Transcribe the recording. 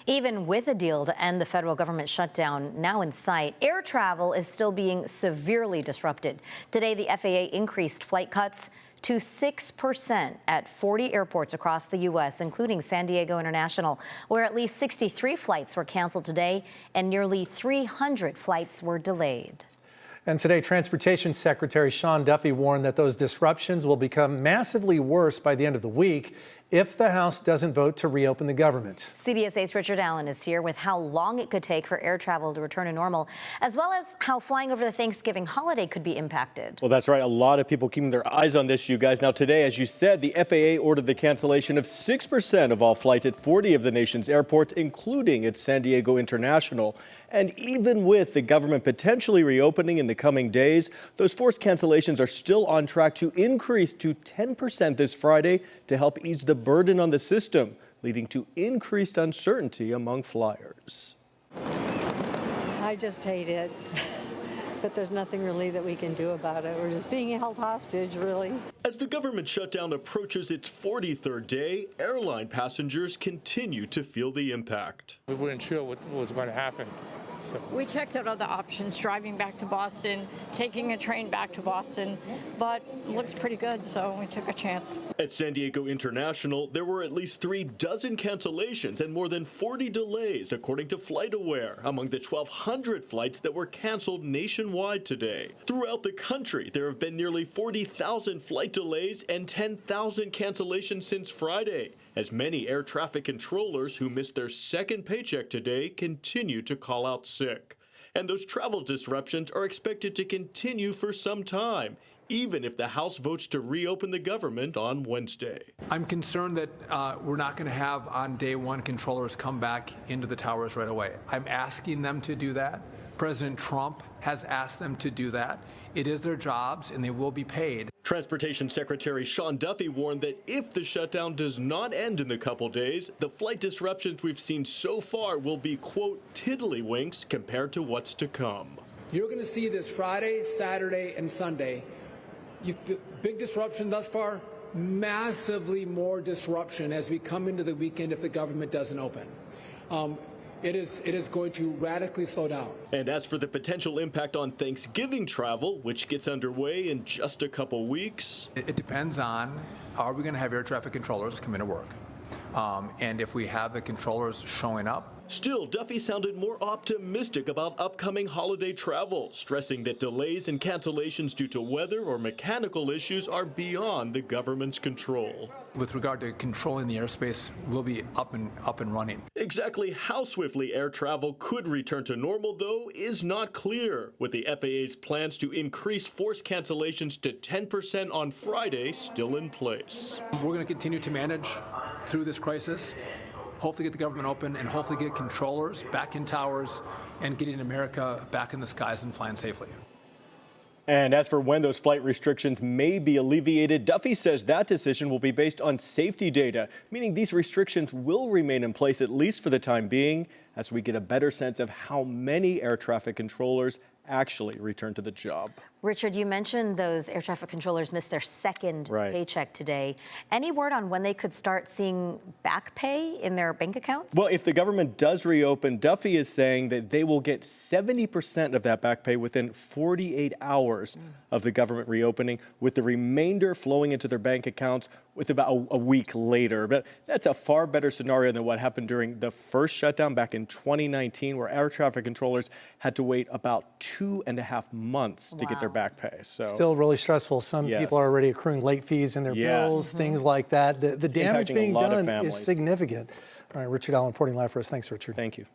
Even with a deal to end the federal government shutdown now in sight, air travel is still being severely disrupted. Today, the FAA increased flight cuts to 6% at 40 airports across the U.S., including San Diego International, where at least 63 flights were canceled today and nearly 300 flights were delayed. And today, Transportation Secretary Sean Duffy warned that those disruptions will become massively worse by the end of the week if the House doesn't vote to reopen the government. CBS 8's Richard Allen is here with how long it could take for air travel to return to normal, as well as how flying over the Thanksgiving holiday could be impacted. Well, that's right. A lot of people keeping their eyes on this, you guys. Now, today, as you said, the FAA ordered the cancellation of 6% of all flights at 40 of the nation's airports, including at San Diego International. And even with the government potentially reopening in the coming days, those forced cancellations are still on track to increase to 10% this Friday to help ease the burden on the system, leading to increased uncertainty among flyers. I just hate it, but there's nothing really that we can do about it. We're just being held hostage, really. As the government shutdown approaches its 43rd day, airline passengers continue to feel the impact. We weren't sure what was going to happen. So we checked out other options, driving back to Boston, taking a train back to Boston, but it looks pretty good, so we took a chance. At San Diego International, there were at least 3 dozen cancellations and more than 40 delays, according to FlightAware, among the 1,200 flights that were canceled nationwide today. Throughout the country, there have been nearly 40,000 flight delays and 10,000 cancellations since Friday, as many air traffic controllers who missed their second paycheck today continue to call out sick. And those travel disruptions are expected to continue for some time, even if the House votes to reopen the government on Wednesday. I'm concerned that we're not going to have on day one controllers come back into the towers right away. I'm asking them to do that. President Trump has asked them to do that. It is their jobs and they will be paid. Transportation Secretary Sean Duffy warned that if the shutdown does not end in a couple days, the flight disruptions we've seen so far will be, quote, tiddlywinks compared to what's to come. You're going to see this Friday, Saturday, and Sunday. The big disruption thus far, massively more disruption as we come into the weekend if the government doesn't open. It is going to radically slow down. And as for the potential impact on Thanksgiving travel, which gets underway in just a couple weeks. It depends on, are we going to have air traffic controllers come into work? And if we have the controllers showing up. Still, Duffy sounded more optimistic about upcoming holiday travel, stressing that delays and cancellations due to weather or mechanical issues are beyond the government's control. With regard to controlling the airspace, we'll be up and running. Exactly how swiftly air travel could return to normal, though, is not clear, with the FAA's plans to increase forced cancellations to 10% on Friday still in place. We're going to continue to manage through this crisis, hopefully get the government open, and hopefully get controllers back in towers and getting America back in the skies and flying safely. And as for when those flight restrictions may be alleviated, Duffy says that decision will be based on safety data, meaning these restrictions will remain in place at least for the time being as we get a better sense of how many air traffic controllers actually return to the job. Richard, you mentioned those air traffic controllers missed their second paycheck today. Any word on when they could start seeing back pay in their bank accounts? Well, if the government does reopen, Duffy is saying that they will get 70% of that back pay within 48 hours of the government reopening, with the remainder flowing into their bank accounts with about a week later. But that's a far better scenario than what happened during the first shutdown back in 2019, where air traffic controllers had to wait about 2.5 months to get their back pay. So still really stressful. Some people are already accruing late fees in their bills, things like that. The damage being done is significant. All right, Richard Allen reporting live for us. Thanks, Richard. Thank you.